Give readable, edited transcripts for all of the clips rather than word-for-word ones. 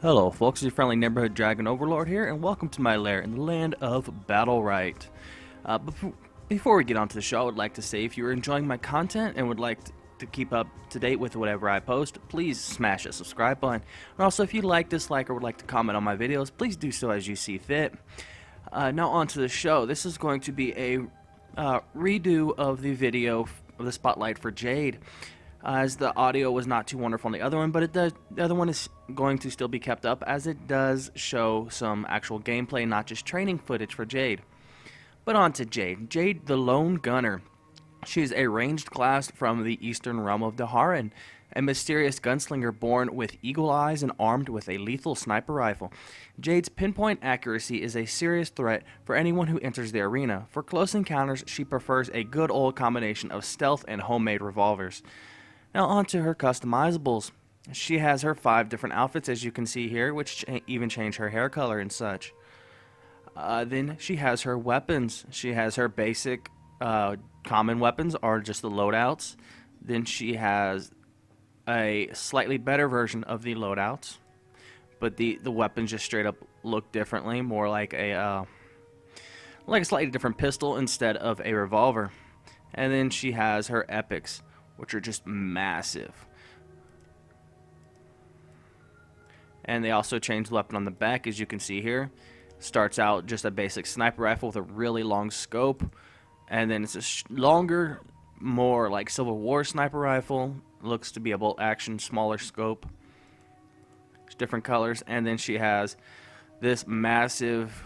Hello folks, it's your friendly neighborhood dragon overlord here, and welcome to my lair in the land of Battlerite. Before we get on to the show, I would like to say if you're enjoying my content and would like to keep up to date with whatever I post, please smash that subscribe button. And also, if you like, dislike, or would like to comment on my videos, please do so as you see fit. Now on to the show. This is going to be a redo of the video of the spotlight for Jade, as the audio was not too wonderful on the other one, but the other one is going to still be kept up, as it does show some actual gameplay, not just training footage for Jade. But on to Jade. Jade, the Lone Gunner. She's a ranged class from the eastern realm of Daharan, a mysterious gunslinger born with eagle eyes and armed with a lethal sniper rifle. Jade's pinpoint accuracy is a serious threat for anyone who enters the arena. For close encounters, she prefers a good old combination of stealth and homemade revolvers. Now on to her customizables. She has her 5 different outfits, as you can see here, which even change her hair color and such. Then she has her weapons. She has her basic common weapons, are just the loadouts. Then she has a slightly better version of the loadouts, but the weapons just straight up look differently, more like a slightly different pistol instead of a revolver. And then she has her epics, which are just massive. And they also change the weapon on the back, as you can see here. Starts out just a basic sniper rifle with a really long scope, and then it's a longer, more like Civil War sniper rifle. Looks to be a bolt action, smaller scope. It's different colors. And then she has this massive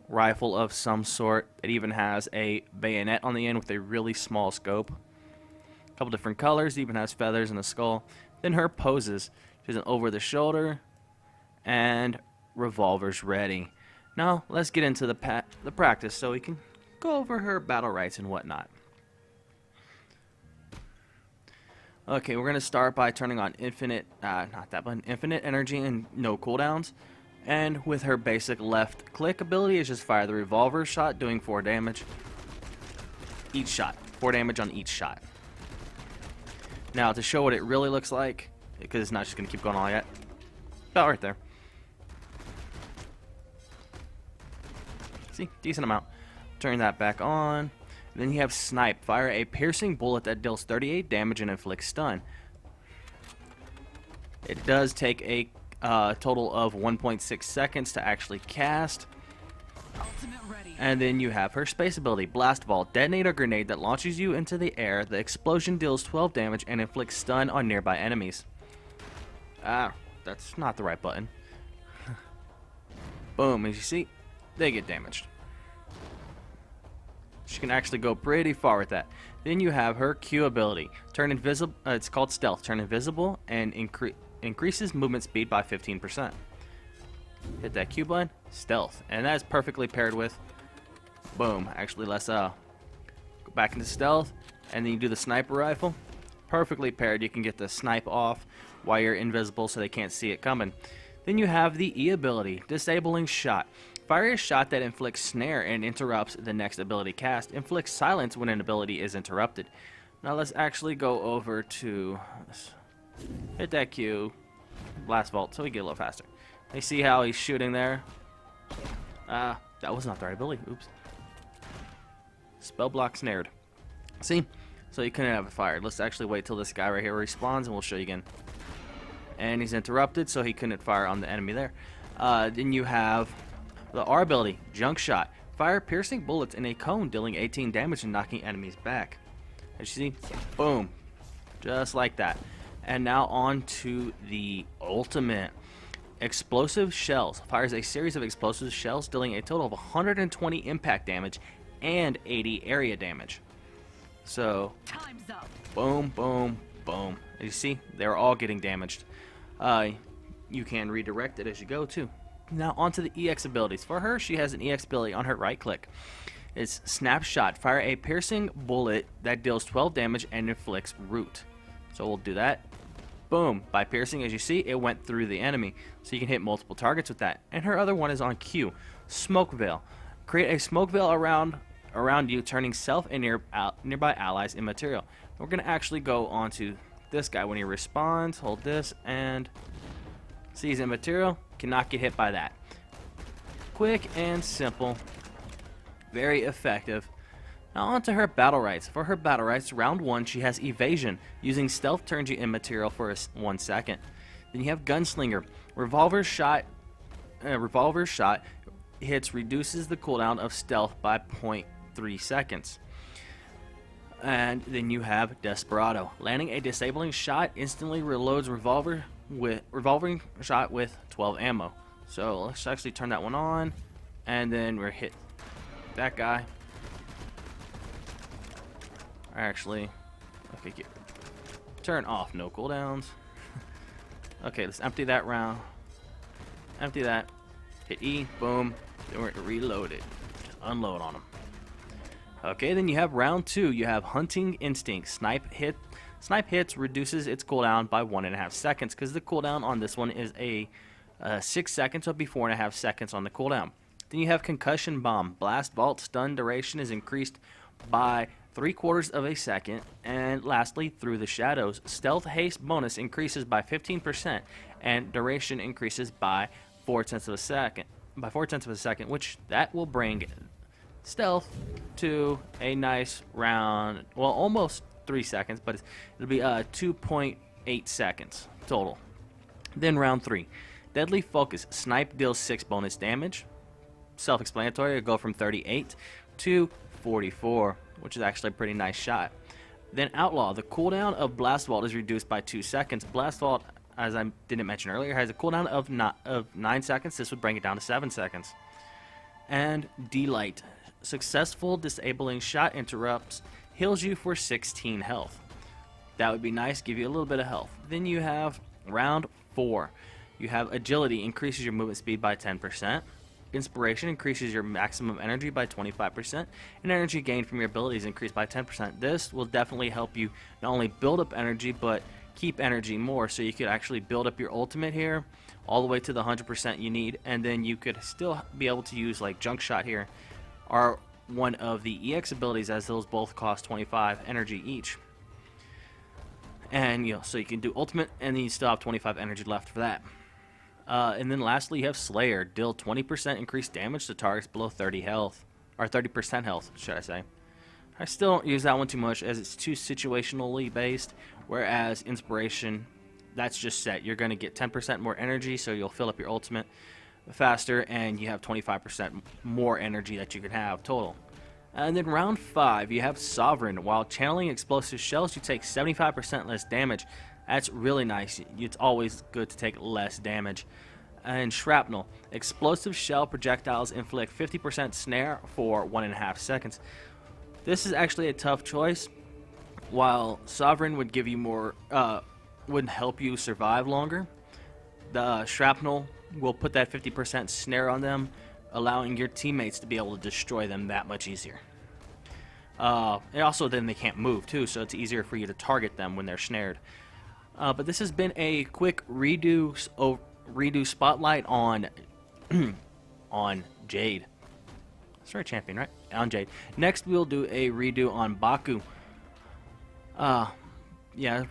rifle of some sort. It even has a bayonet on the end with a really small scope. Couple different colors, even has feathers and a skull. Then her poses. She's an over the shoulder and revolvers ready. Now let's get into the practice so we can go over her battle rights and whatnot. Okay, we're gonna start by turning on infinite energy and no cooldowns. And with her basic left click ability is just fire the revolver shot, doing 4 damage each shot. 4 damage on each shot. Now, to show what it really looks like, because it's not just going to keep going all yet, about right there. See, decent amount. Turn that back on. Then you have Snipe. Fire a piercing bullet that deals 38 damage and inflicts stun. It does take a total of 1.6 seconds to actually cast. And then you have her space ability, Blast Ball. Detonate a grenade that launches you into the air. The explosion deals 12 damage and inflicts stun on nearby enemies. Ah, that's not the right button. Boom, as you see, they get damaged. She can actually go pretty far with that. Then you have her Q ability. Turn invisible. It's called Stealth. Turn invisible and increases movement speed by 15%. Hit that Q button, Stealth, and that is perfectly paired with. Boom. Actually, let's go back into stealth, and then you do the sniper rifle. Perfectly paired. You can get the snipe off while you're invisible so they can't see it coming. Then you have the E ability, Disabling Shot. Fire a shot that inflicts snare and interrupts the next ability cast. Inflicts silence when an ability is interrupted. Now let's actually go over to hit that Q, blast vault, so we get a little faster. You see how he's shooting there? That was not the right ability. Oops. Spell block snared. See? So you couldn't have it fired. Let's actually wait till this guy right here respawns and we'll show you again. And he's interrupted, so he couldn't fire on the enemy there. Then you have the R ability, Junk Shot. Fire piercing bullets in a cone, dealing 18 damage and knocking enemies back. As you see, boom. Just like that. And now on to the ultimate. Explosive Shells. Fires a series of explosive shells, dealing a total of 120 impact damage and 80 area damage. So, time's up. Boom, boom, boom. As you see, they're all getting damaged. You can redirect it as you go too. Now onto the EX abilities. For her, she has an EX ability on her right click. It's Snapshot. Fire a piercing bullet that deals 12 damage and inflicts root. So we'll do that. Boom. By piercing, as you see, it went through the enemy. So you can hit multiple targets with that. And her other one is on Q. Smoke Veil. Create a smoke veil around you, turning self and nearby allies immaterial. We're going to actually go on to this guy. When he responds, hold this and sees immaterial, cannot get hit by that. Quick and simple. Very effective. Now on to her Battlerites. For her Battlerites, round 1, she has Evasion. Using Stealth turns you immaterial for 1 second. Then you have Gunslinger. Revolver shot hits reduces the cooldown of Stealth by 0.3 seconds. And then you have Desperado. Landing a disabling shot instantly reloads revolving shot with 12 ammo. So let's actually turn that one on, and then we're hit that guy. Actually, okay, turn off no cooldowns. Okay, let's empty that round. Empty that. Hit E, boom. Then we're reload it. Unload on them. Okay, then you have round 2. You have Hunting Instinct. Snipe hits reduces its cooldown by 1.5 seconds, because the cooldown on this one is a 6 seconds, so it'll be 4.5 seconds on the cooldown. Then you have Concussion Bomb. Blast Vault stun duration is increased by 3/4 of a second. And lastly, Through the Shadows. Stealth haste bonus increases by 15%, and duration increases by 0.4 of a second. By 0.4 of a second, which that will bring Stealth to a nice round, well, almost 3 seconds, but it'll be 2.8 seconds total. Then round 3, Deadly Focus. Snipe deals 6 bonus damage. Self-explanatory. It'll go from 38 to 44, which is actually a pretty nice shot. Then Outlaw. The cooldown of Blast Vault is reduced by 2 seconds. Blast Vault, as I didn't mention earlier, has a cooldown of 9 seconds. This would bring it down to 7 seconds. And Delight. Successful disabling shot interrupts heals you for 16 health. That would be nice, give you a little bit of health. Then you have round 4. You have Agility, increases your movement speed by 10%. Inspiration increases your maximum energy by 25%, and energy gained from your abilities increased by 10%. This will definitely help you not only build up energy, but keep energy more, so you could actually build up your ultimate here all the way to the 100% you need, and then you could still be able to use like Junk Shot here, or one of the EX abilities, as those both cost 25 energy each. And so you can do ultimate, and then you still have 25 energy left for that. And then lastly, you have Slayer. Deal 20% increased damage to targets below 30 health, or 30% health, should I say. I still don't use that one too much, as it's too situationally based, whereas Inspiration, that's just set. You're going to get 10% more energy, so you'll fill up your ultimate faster, and you have 25% more energy that you can have total. And then round 5, you have Sovereign. While channeling explosive shells, you take 75% less damage. That's really nice. It's always good to take less damage. And Shrapnel. Explosive shell projectiles inflict 50% snare for 1.5 seconds. This is actually a tough choice. While Sovereign would give you more, would help you survive longer, the Shrapnel will put that 50% snare on them, allowing your teammates to be able to destroy them that much easier. And also then they can't move too, so it's easier for you to target them when they're snared. But this has been a quick redo spotlight on on Jade. That's right, champion, right? On Jade. Next we'll do a redo on Baku. Yeah.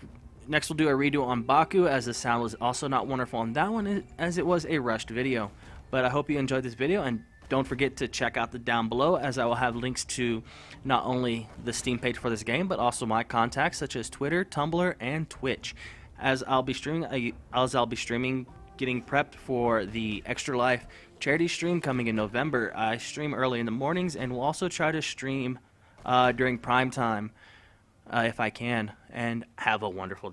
Next we'll do a redo on Baku, as the sound was also not wonderful on that one, as it was a rushed video. But I hope you enjoyed this video, and don't forget to check out the down below, as I will have links to not only the Steam page for this game, but also my contacts such as Twitter, Tumblr, and Twitch. As I'll be streaming getting prepped for the Extra Life charity stream coming in November. I stream early in the mornings, and will also try to stream during prime time if I can. And have a wonderful day.